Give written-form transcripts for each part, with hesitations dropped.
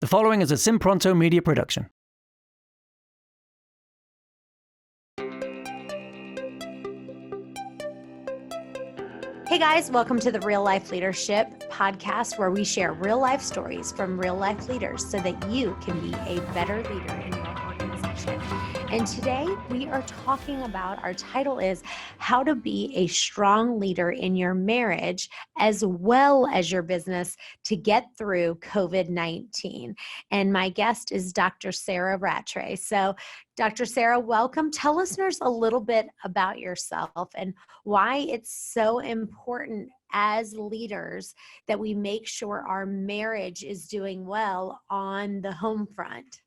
The following is a Simpronto media production. Hey guys, welcome to the Real Life Leadership podcast, where we share real life stories from real life leaders so that you can be a better leader in your organization. And today we are talking about, our title is How to Be a Strong Leader in Your Marriage as well as your business to get through COVID-19. And my guest is Dr. Sarah Rattray. So Dr. Sarah, welcome. Tell listeners a little bit about yourself and why it's so important as leaders that we make sure our marriage is doing well on the home front.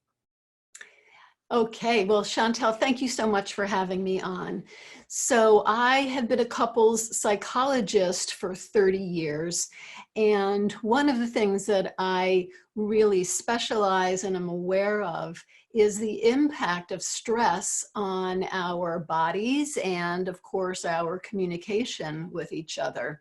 Okay, well, Chantel, thank you so much for having me on. So I have been a couples psychologist for 30 years, and one of the things that I really specialize and am aware of is the impact of stress on our bodies and, of course, our communication with each other.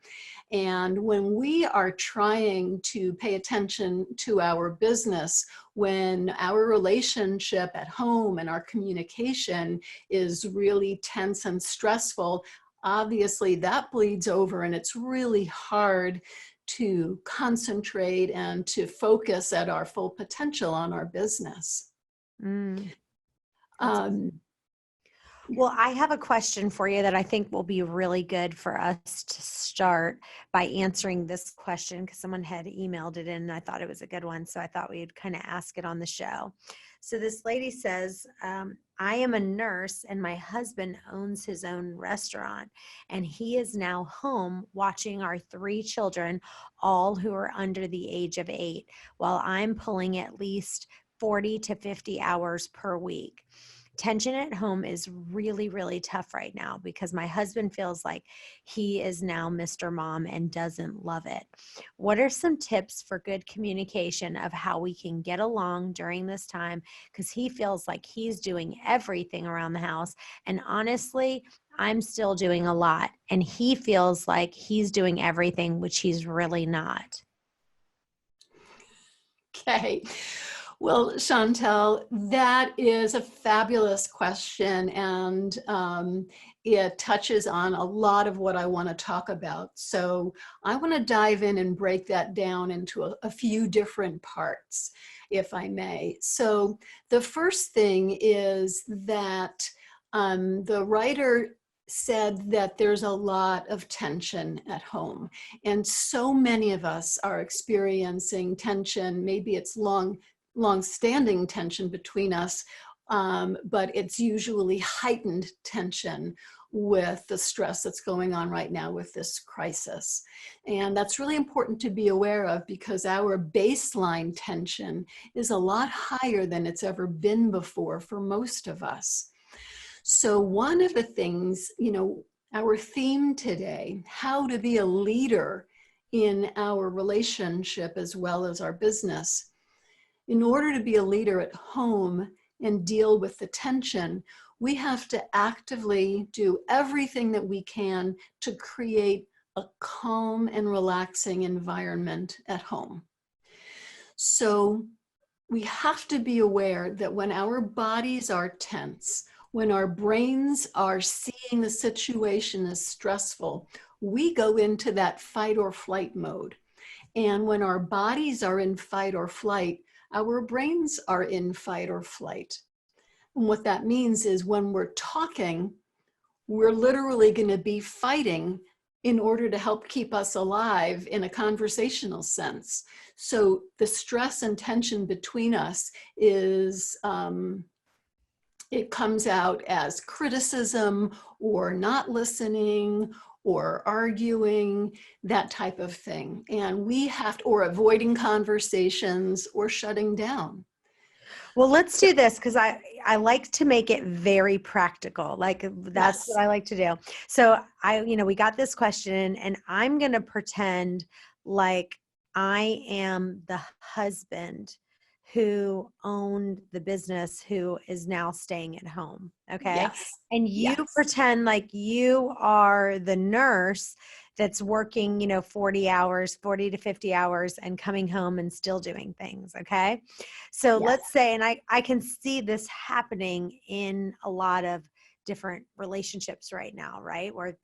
And when we are trying to pay attention to our business, when our relationship at home and our communication is really tense and stressful, obviously that bleeds over, and it's really hard to concentrate and to focus at our full potential on our business. Well, I have a question for you that I think will be really good for us to start by answering this question, because someone had emailed it in and I thought it was a good one. So I thought we'd kind of ask it on the show. So this lady says, I am a nurse and my husband owns his own restaurant, and he is now home watching our 3 children, all who are under the age of 8, while I'm pulling at least 40 to 50 hours per week. Tension at home is really, really tough right now because my husband feels like he is now Mr. Mom and doesn't love it. What are some tips for good communication of how we can get along during this time? Because he feels like he's doing everything around the house. And honestly, I'm still doing a lot. And he feels like he's doing everything, which he's really not. Okay. Well, Chantel, that is a fabulous question, and it touches on a lot of what I want to talk about. So I want to dive in and break that down into a few different parts, if I may. So the first thing is that the writer said that there's a lot of tension at home, and so many of us are experiencing tension. Maybe it's long-standing tension between us, but it's usually heightened tension with the stress that's going on right now with this crisis. And that's really important to be aware of, because our baseline tension is a lot higher than it's ever been before for most of us. So one of the things, our theme today, how to be a leader in our relationship as well as our business. In order to be a leader at home and deal with the tension, we have to actively do everything that we can to create a calm and relaxing environment at home. So we have to be aware that when our bodies are tense, when our brains are seeing the situation as stressful, we go into that fight or flight mode. And when our bodies are in fight or flight, our brains are in fight or flight. And what that means is when we're talking, we're literally going to be fighting in order to help keep us alive in a conversational sense. So the stress and tension between us is, it comes out as criticism or not listening or arguing, that type of thing. And we have to, or avoiding conversations or shutting down. Well, let's do this, because I like to make it very practical. Like that's what I like to do. So we got this question, and I'm going to pretend like I am the husband who owned the business who is now staying at home. Okay. Yes. And you pretend like you are the nurse that's working, 40 hours, 40 to 50 hours and coming home and still doing things. Okay. So Yes. let's say, and I can see this happening in a lot of different relationships right now, right? Where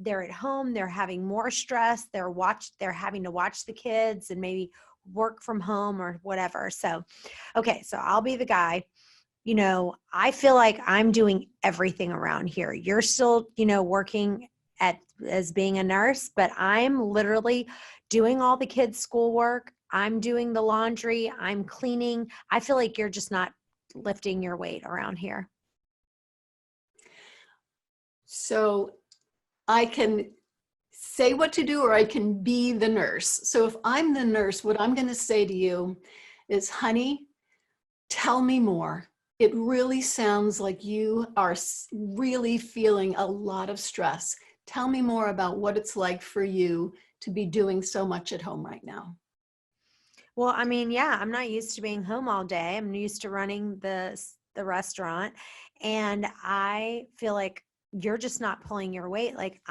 they're at home, they're having more stress, they're having to watch the kids and maybe work from home or whatever. So, okay. So I'll be the guy. I feel like I'm doing everything around here. You're still, working as being a nurse, but I'm literally doing all the kids' schoolwork. I'm doing the laundry. I'm cleaning. I feel like you're just not lifting your weight around here. So I can say what to do, or I can be the nurse. So if I'm the nurse, what I'm going to say to you is, honey, tell me more. It really sounds like you are really feeling a lot of stress. Tell me more about what it's like for you to be doing so much at home right now. Well, I mean, yeah, I'm not used to being home all day. I'm used to running the restaurant, and I feel like you're just not pulling your weight. Like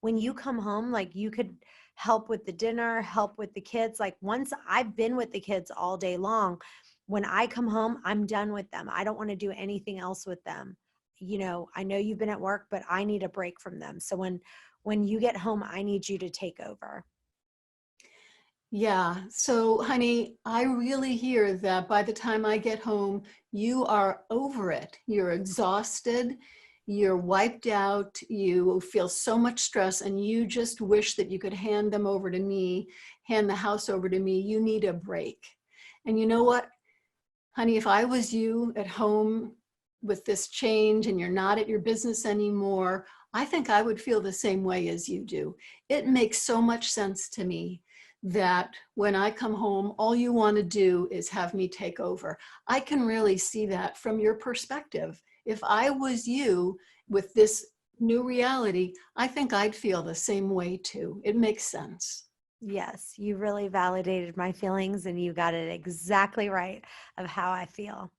when you come home, like you could help with the dinner, help with the kids. Like once I've been with the kids all day long, when I come home, I'm done with them. I don't want to do anything else with them. I know you've been at work, but I need a break from them. So when you get home, I need you to take over. Yeah. So, honey, I really hear that by the time I get home, you are over it. You're exhausted. You're wiped out. You feel so much stress, and you just wish that you could hand them over to me, hand the house over to me. You need a break. And you know what, honey, if I was you at home with this change and you're not at your business anymore, I think I would feel the same way as you do. It makes so much sense to me that when I come home, all you want to do is have me take over. I can really see that from your perspective. If I was you with this new reality, I think I'd feel the same way too. It makes sense. Yes, you really validated my feelings and you got it exactly right of how I feel.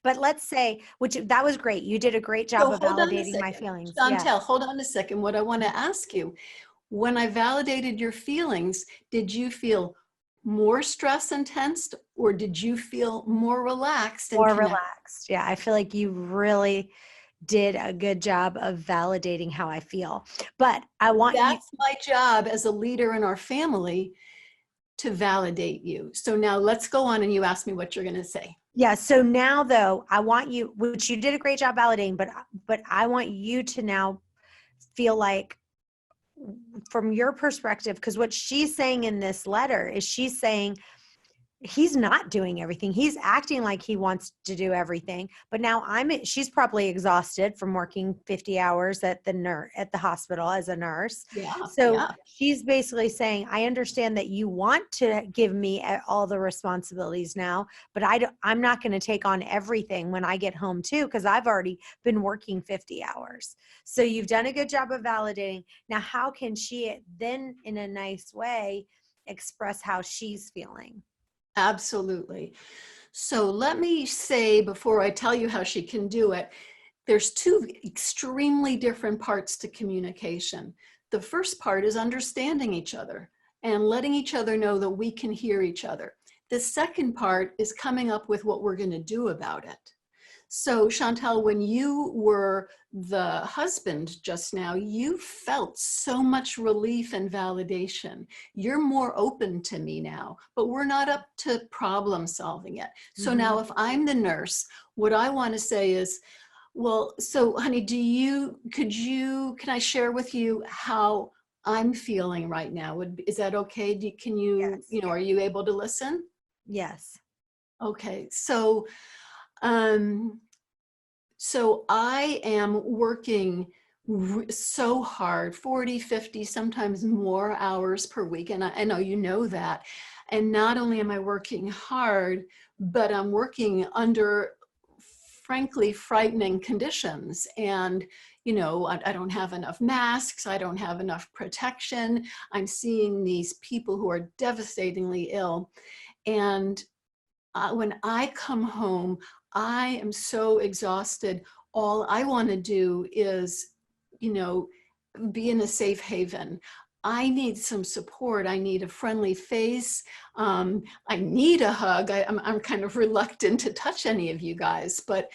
But let's say, which that was great. You did a great job So of hold on a validating my second. feelings. Yes. Chantel, hold on a second. What I want to ask you, when I validated your feelings, did you feel more stress and tensed, or did you feel more relaxed and More connected? relaxed. Yeah, I feel like you really did a good job of validating how I feel. But I want you, That's my job as a leader in our family, to validate you. So now let's go on, and you ask me what you're going to say. yeah. So now though, I want you, which you did a great job validating, but I want you to now feel like from your perspective, because what she's saying in this letter is she's saying he's not doing everything. He's acting like he wants to do everything. But now she's probably exhausted from working 50 hours at the hospital as a nurse. Yeah, So yeah. she's basically saying, I understand that you want to give me all the responsibilities now, but I'm not going to take on everything when I get home too, because I've already been working 50 hours. So you've done a good job of validating. Now, how can she then in a nice way express how she's feeling? Absolutely. So let me say, before I tell you how she can do it, there's two extremely different parts to communication. The first part is understanding each other and letting each other know that we can hear each other. The second part is coming up with what we're going to do about it. So Chantel, when you were the husband just now, you felt so much relief and validation. You're more open to me now, but we're not up to problem solving yet. So now if I'm the nurse, what I want to say is, well, so honey, can I share with you how I'm feeling right now? Is that okay? Can you, Yes. are you able to listen? Yes. Okay. Um, so I am working so hard, 40, 50, sometimes more hours per week. And I know you know that. And not only am I working hard, but I'm working under frankly frightening conditions. And, I don't have enough masks. I don't have enough protection. I'm seeing these people who are devastatingly ill. And when I come home, I am so exhausted. All I want to do is, be in a safe haven. I need some support. I need a friendly face. I need a hug. I'm kind of reluctant to touch any of you guys, but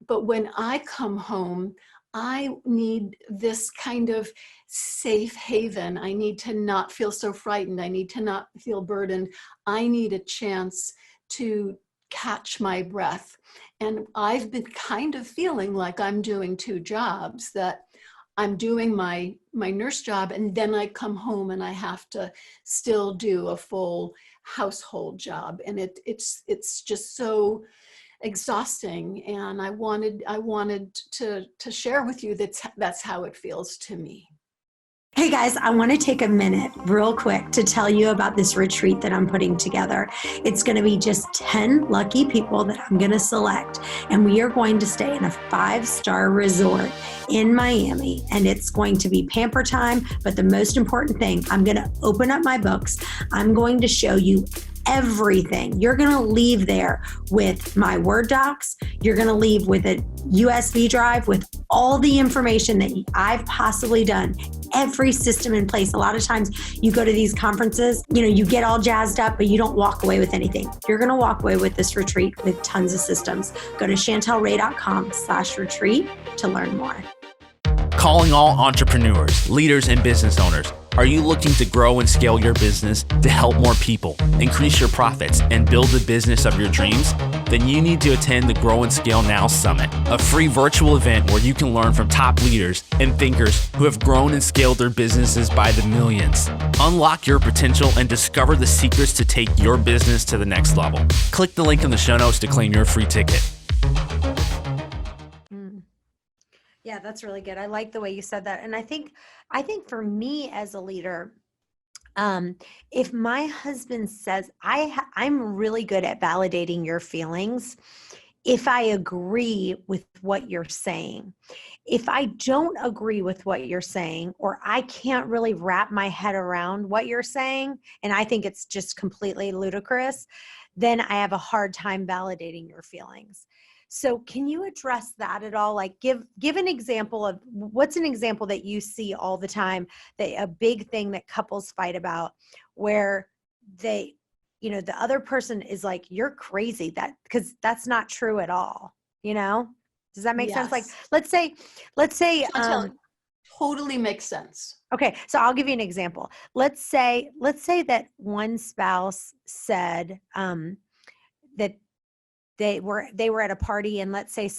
when I come home, I need this kind of safe haven. I need to not feel so frightened. I need to not feel burdened. I need a chance to catch my breath. And I've been kind of feeling like I'm doing two jobs, that I'm doing my nurse job, and then I come home and I have to still do a full household job. And it's just so exhausting. And I wanted to share with you that's how it feels to me. Hey guys, I want to take a minute real quick to tell you about this retreat that I'm putting together. It's going to be just 10 lucky people that I'm going to select, and we are going to stay in a 5-star resort in Miami, and it's going to be pamper time. But the most important thing, I'm going to open up my books. I'm going to show you everything. You're going to leave there with my Word docs. You're going to leave with a USB drive with all the information that I've possibly done, every system in place. A lot of times you go to these conferences, you get all jazzed up, but you don't walk away with anything. You're going to walk away with this retreat with tons of systems. Go to chantelray.com/retreat to learn more. Calling all entrepreneurs, leaders, and business owners. Are you looking to grow and scale your business to help more people, increase your profits, and build the business of your dreams? Then you need to attend the Grow and Scale Now Summit, a free virtual event where you can learn from top leaders and thinkers who have grown and scaled their businesses by the millions. Unlock your potential and discover the secrets to take your business to the next level. Click the link in the show notes to claim your free ticket. Yeah, that's really good. I like the way you said that. And I think for me as a leader, if my husband says, I'm really good at validating your feelings if I agree with what you're saying. If I don't agree with what you're saying, or I can't really wrap my head around what you're saying, and I think it's just completely ludicrous, then I have a hard time validating your feelings. So can you address that at all? Like give an example of what's an example that you see all the time, that a big thing that couples fight about, where the other person is like, you're crazy, because that's not true at all. Does that make sense? Like, let's say, Totally makes sense. Okay. So I'll give you an example. Let's say that one spouse said, that they were at a party, and let's say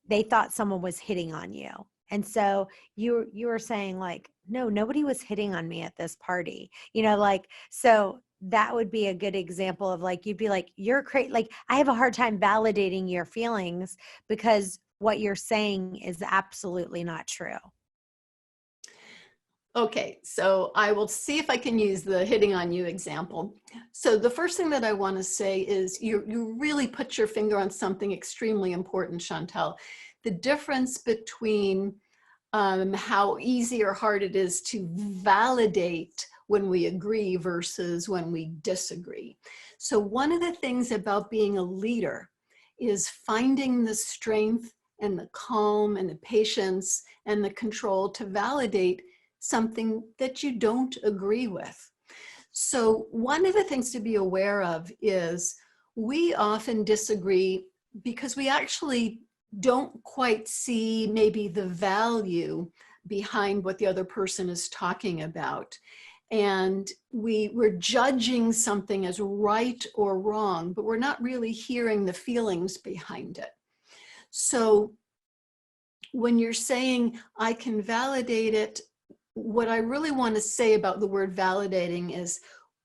they thought someone was hitting on you. And so you were saying like, no, nobody was hitting on me at this party. So that would be a good example of like, you'd be like, you're crazy. Like, I have a hard time validating your feelings because what you're saying is absolutely not true. Okay, so I will see if I can use the hitting on you example. So the first thing that I want to say is you really put your finger on something extremely important, Chantel. The difference between how easy or hard it is to validate when we agree versus when we disagree. So one of the things about being a leader is finding the strength and the calm and the patience and the control to validate something that you don't agree with. So one of the things to be aware of is we often disagree because we actually don't quite see maybe the value behind what the other person is talking about. And we're judging something as right or wrong, but we're not really hearing the feelings behind it. So when you're saying, I can validate it, what I really want to say about the word validating is,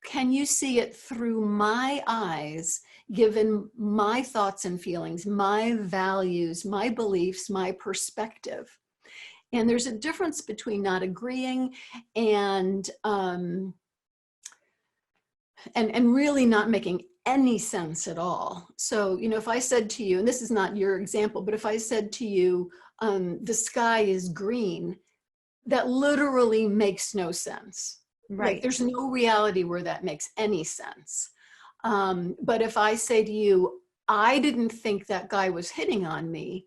can you see it through my eyes, given my thoughts and feelings, my values, my beliefs, my perspective? And there's a difference between not agreeing and really not making any sense at all. So, if I said to you, and this is not your example, but if I said to you, the sky is green, that literally makes no sense. Right. Like, there's no reality where that makes any sense. But if I say to you, I didn't think that guy was hitting on me,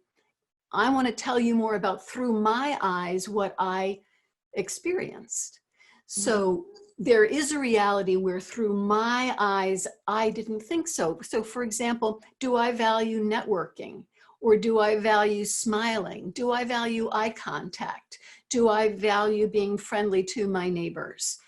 I want to tell you more about through my eyes what I experienced. So there is a reality where through my eyes, I didn't think so. So for example, do I value networking? Or do I value smiling? Do I value eye contact? Do I value being friendly to my neighbors?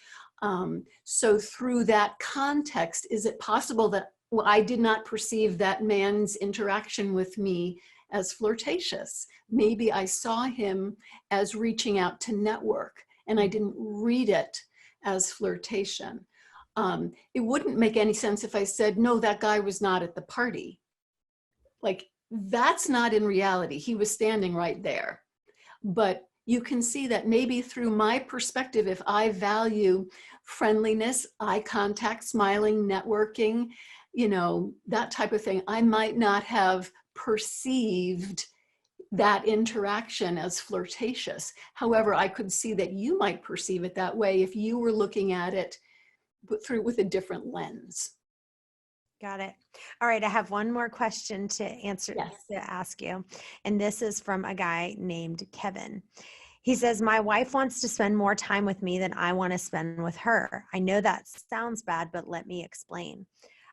So through that context, is it possible that I did not perceive that man's interaction with me as flirtatious? Maybe I saw him as reaching out to network, and I didn't read it as flirtation. It wouldn't make any sense if I said, no, that guy was not at the party. Like, that's not in reality. He was standing right there. But you can see that maybe through my perspective, if I value friendliness, eye contact, smiling, networking, that type of thing, I might not have perceived that interaction as flirtatious. However, I could see that you might perceive it that way if you were looking at it with a different lens. Got it. All right. I have one more question to answer, Yes. to ask you. And this is from a guy named Kevin. He says, my wife wants to spend more time with me than I want to spend with her. I know that sounds bad, but let me explain.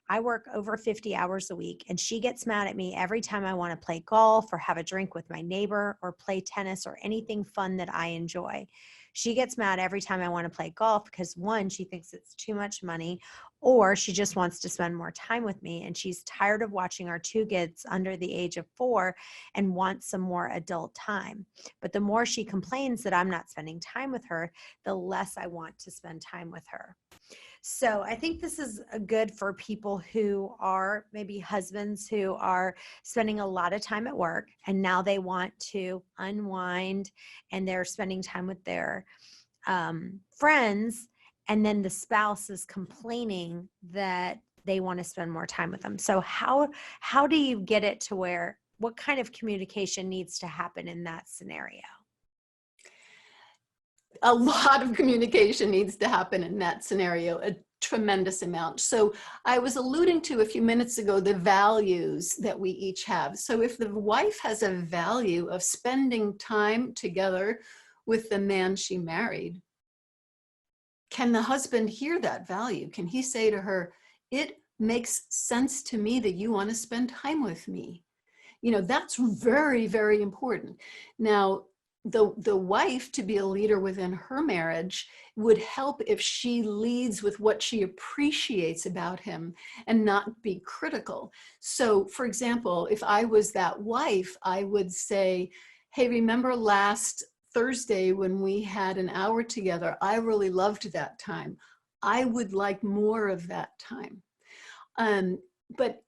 I work over 50 hours a week, and she gets mad at me every time I want to play golf or have a drink with my neighbor or play tennis or anything fun that I enjoy. She gets mad every time I want to play golf because, one, she thinks it's too much money, or she just wants to spend more time with me, and she's tired of watching our two kids under the age of 4 and wants some more adult time. But the more she complains that I'm not spending time with her, the less I want to spend time with her. So I think this is good for people who are maybe husbands who are spending a lot of time at work, and now they want to unwind and they're spending time with their friends, and then the spouse is complaining that they want to spend more time with them. So how do you get it to where, what kind of communication needs to happen in that scenario? A lot of communication needs to happen in that scenario, a tremendous amount. So I was alluding to a few minutes ago the values that we each have. So if the wife has a value of spending time together with the man she married, can the husband hear that value? Can he say to her, it makes sense to me that you want to spend time with me? That's very, very important. Now, the wife, to be a leader within her marriage, would help if she leads with what she appreciates about him and not be critical. So for example, if I was that wife, I would say, hey, remember last Thursday when we had an hour together? I really loved that time. I would like more of that time. But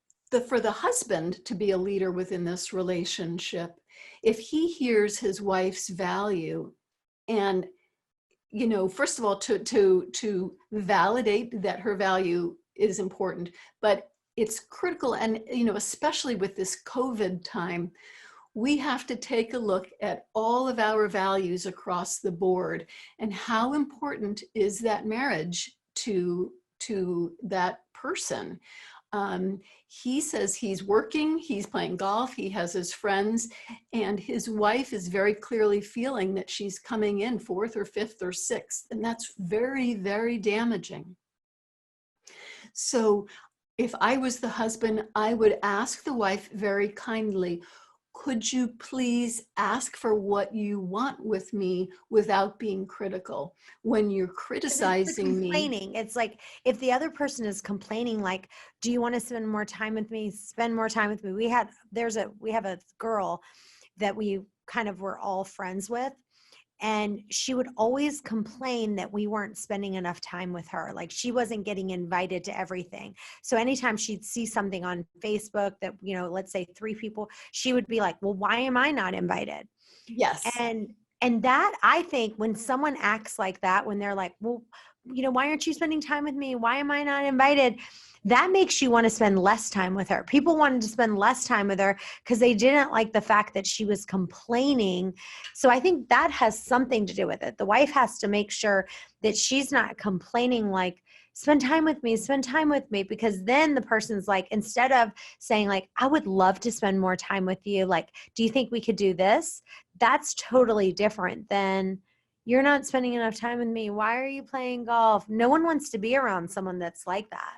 for the husband to be a leader within this relationship, if he hears his wife's value and, first of all, to validate that her value is important, but it's critical. And, especially with this COVID time, we have to take a look at all of our values across the board and how important is that marriage to that person. He says he's working, he's playing golf, he has his friends, and his wife is very clearly feeling that she's coming in 4th or 5th or 6th, and that's very, very damaging. So if I was the husband, I would ask the wife very kindly, could you please ask for what you want with me without being critical? When you're criticizing complaining, it's like if the other person is complaining, like, do you want to spend more time with me? Spend more time with me. We have a girl that we kind of were all friends with, and she would always complain that we weren't spending enough time with her. Like she wasn't getting invited to everything. So anytime she'd see something on Facebook that, let's say 3 people, she would be like, well, why am I not invited? Yes. And that, I think when someone acts like that, when they're like, well, why aren't you spending time with me? Why am I not invited? That makes you want to spend less time with her. People wanted to spend less time with her because they didn't like the fact that she was complaining. So I think that has something to do with it. The wife has to make sure that she's not complaining like spend time with me, spend time with me. Because then the person's like, instead of saying like, I would love to spend more time with you, like, do you think we could do this? That's totally different than, you're not spending enough time with me. Why are you playing golf? No one wants to be around someone that's like that.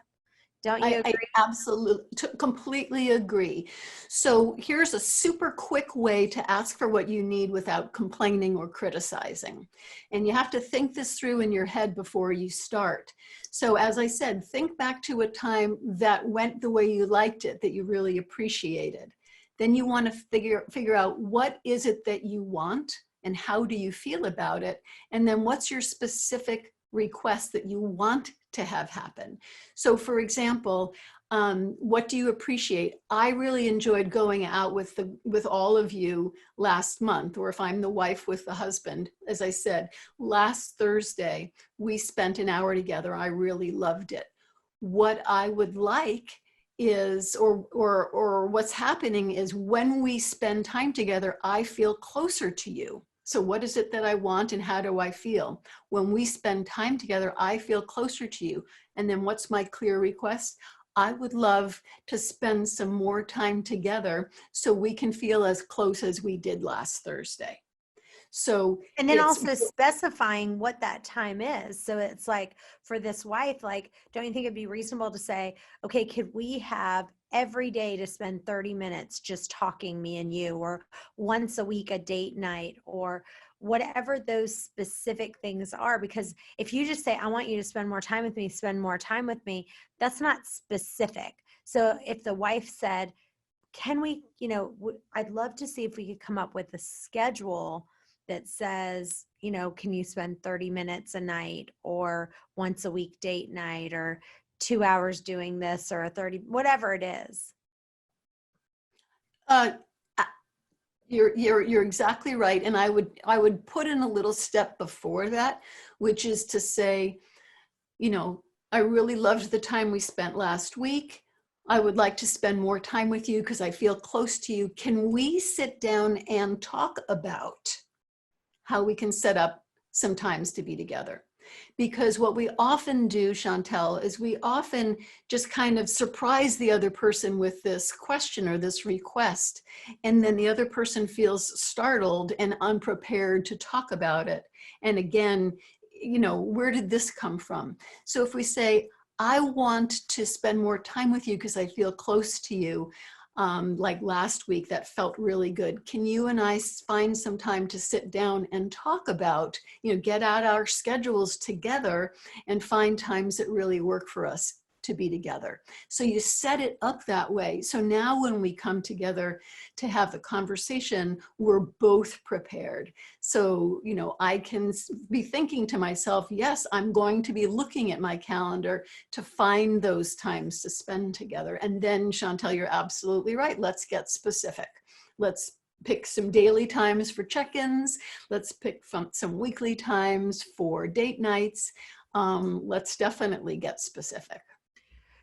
Don't you agree? I absolutely, completely agree. So here's a super quick way to ask for what you need without complaining or criticizing. And you have to think this through in your head before you start. So as I said, think back to a time that went the way you liked it, that you really appreciated. Then you want to figure out what is it that you want and how do you feel about it? And then what's your specific request that you want to have happen? So for example, what do you appreciate? I really enjoyed going out with all of you last month, or if I'm the wife with the husband, as I said, last Thursday, we spent an hour together. I really loved it. What I would like is, or what's happening is, when we spend time together, I feel closer to you. So what is it that I want and how do I feel? When we spend time together, I feel closer to you. And then what's my clear request? I would love to spend some more time together so we can feel as close as we did last Thursday. So, and then also specifying what that time is. So it's like, for this wife, like, don't you think it'd be reasonable to say, okay, could we have every day to spend 30 minutes just talking, me and you, or once a week a date night, or whatever those specific things are? Because if you just say, I want you to spend more time with me, spend more time with me, that's not specific. So if the wife said, can we, I'd love to see if we could come up with a schedule that says, can you spend 30 minutes a night, or once a week date night, or 2 hours doing this, or 30, whatever it is. You're exactly right. And I would put in a little step before that, which is to say, I really loved the time we spent last week. I would like to spend more time with you because I feel close to you. Can we sit down and talk about how we can set up some times to be together? Because what we often do, Chantel, is we often just kind of surprise the other person with this question or this request. And then the other person feels startled and unprepared to talk about it. And again, where did this come from? So if we say, I want to spend more time with you because I feel close to you, like last week, that felt really good. Can you and I find some time to sit down and talk about, get out our schedules together and find times that really work for us to be together? So you set it up that way. So now when we come together to have the conversation, we're both prepared. So, I can be thinking to myself, yes, I'm going to be looking at my calendar to find those times to spend together. And then, Chantel, you're absolutely right. Let's get specific. Let's pick some daily times for check-ins. Let's pick some weekly times for date nights. Let's definitely get specific.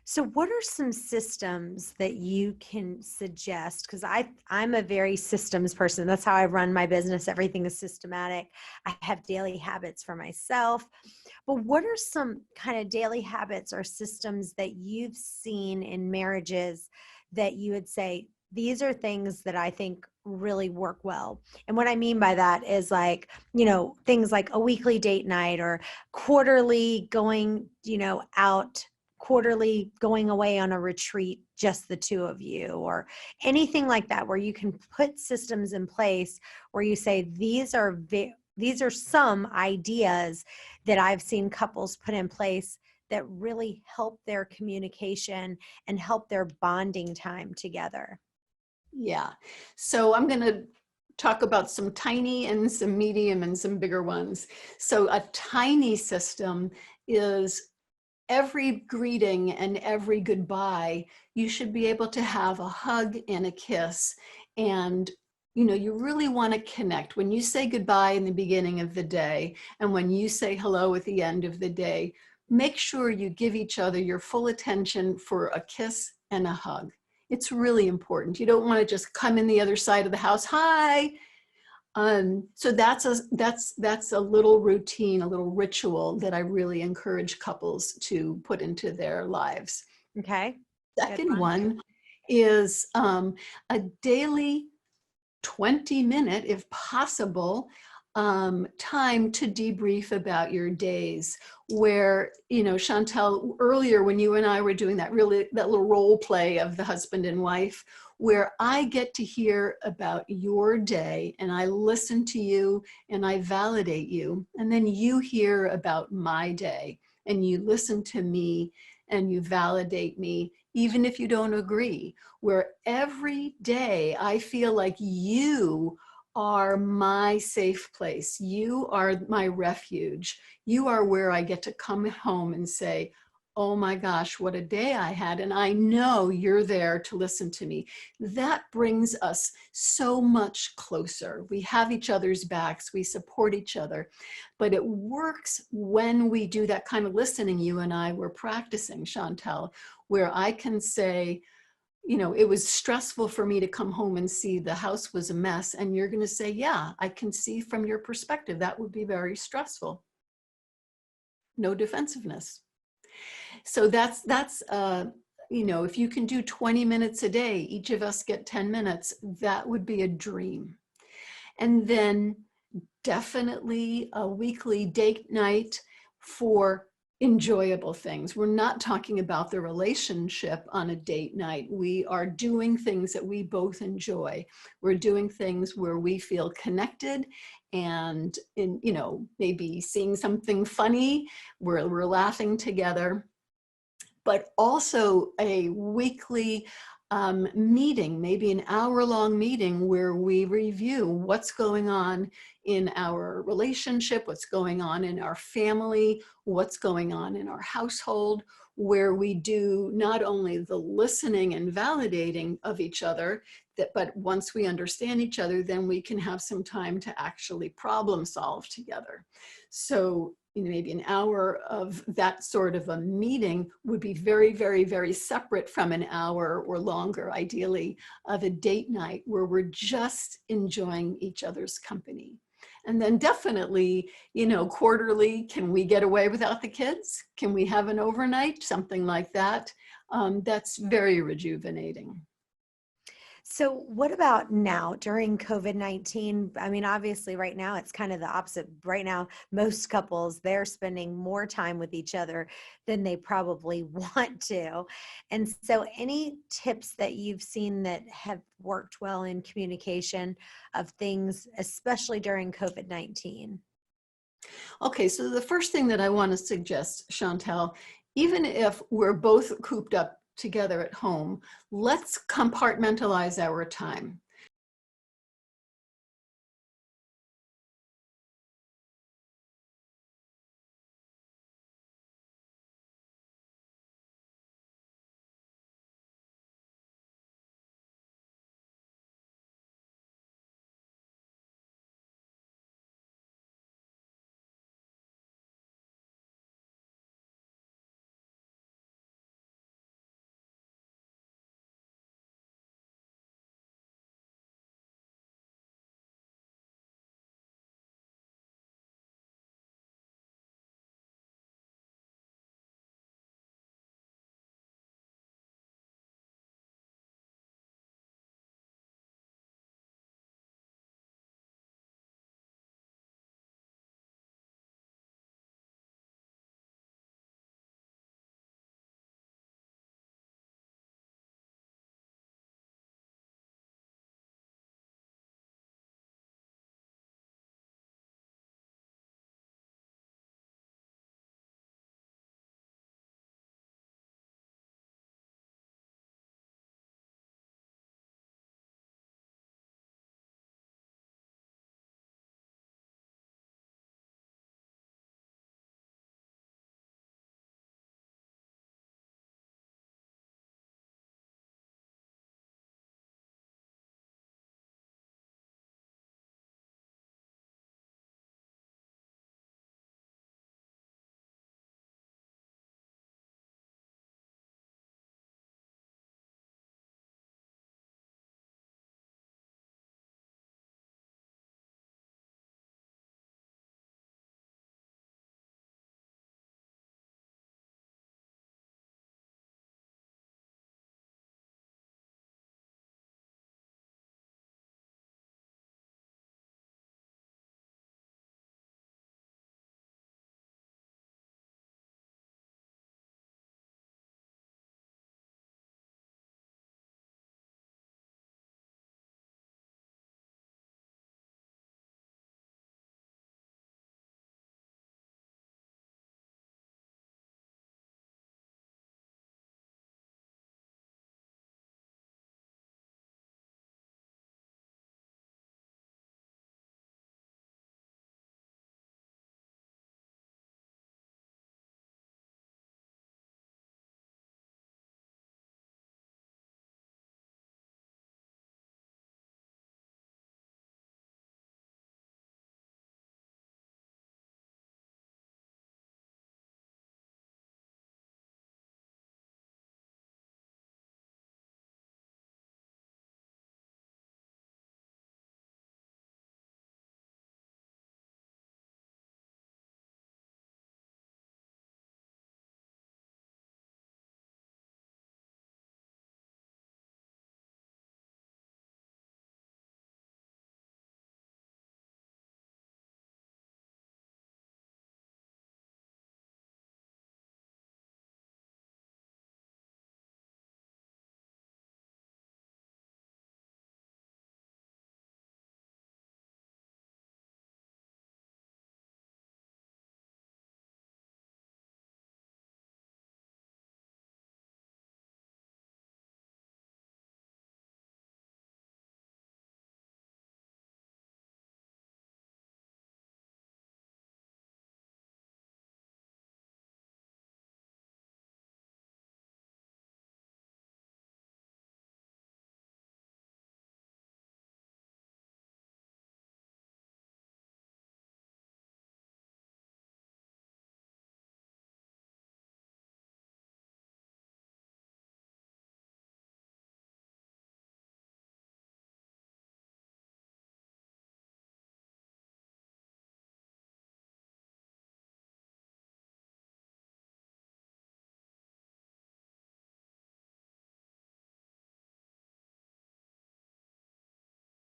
So what are some systems that you can suggest? Because I'm a very systems person. That's how I run my business. Everything is systematic. I have daily habits for myself. But what are some kind of daily habits or systems that you've seen in marriages that you would say, these are things that I think really work well? And what I mean by that is like, things like a weekly date night, or quarterly going, out, quarterly going away on a retreat, just the two of you, or anything like that, where you can put systems in place where you say, these are some ideas that I've seen couples put in place that really help their communication and help their bonding time together. Yeah. So I'm going to talk about some tiny and some medium and some bigger ones. So a tiny system is, every greeting and every goodbye, you should be able to have a hug and a kiss. And, you really want to connect. When you say goodbye in the beginning of the day, and when you say hello at the end of the day, make sure you give each other your full attention for a kiss and a hug. It's really important. You don't want to just come in the other side of the house. Hi. So that's a little routine, a little ritual that I really encourage couples to put into their lives. Okay. Second one is a daily 20-minute, if possible, time to debrief about your days, where, Chantel, earlier when you and I were doing that little role play of the husband and wife, where I get to hear about your day and I listen to you and I validate you, and then you hear about my day and you listen to me and you validate me, even if you don't agree, where every day I feel like you are my safe place. You are my refuge. You are where I get to come home and say, oh my gosh, what a day I had. And I know you're there to listen to me. That brings us so much closer. We have each other's backs. We support each other. But it works when we do that kind of listening. You and I were practicing, Chantel, where I can say, it was stressful for me to come home and see the house was a mess. And you're going to say, yeah, I can see from your perspective, that would be very stressful. No defensiveness. So that's if you can do 20 minutes a day, each of us get 10 minutes, that would be a dream. And then definitely a weekly date night for enjoyable things. We're not talking about the relationship on a date night. We are doing things that we both enjoy. We're doing things where we feel connected and maybe seeing something funny, we're laughing together, but also a weekly meeting, maybe an hour-long meeting where we review what's going on in our relationship, what's going on in our family, what's going on in our household, where we do not only the listening and validating of each other, but once we understand each other, then we can have some time to actually problem solve together. So maybe an hour of that sort of a meeting would be very, very, very separate from an hour or longer, ideally, of a date night where we're just enjoying each other's company. And then definitely, quarterly, can we get away without the kids? Can we have an overnight? Something like that. That's very rejuvenating. So what about now during COVID-19? I mean, obviously right now it's kind of the opposite. Right now, most couples, they're spending more time with each other than they probably want to. And so any tips that you've seen that have worked well in communication of things, especially during COVID-19? Okay, so the first thing that I want to suggest, Chantel, even if we're both cooped up together at home, let's compartmentalize our time.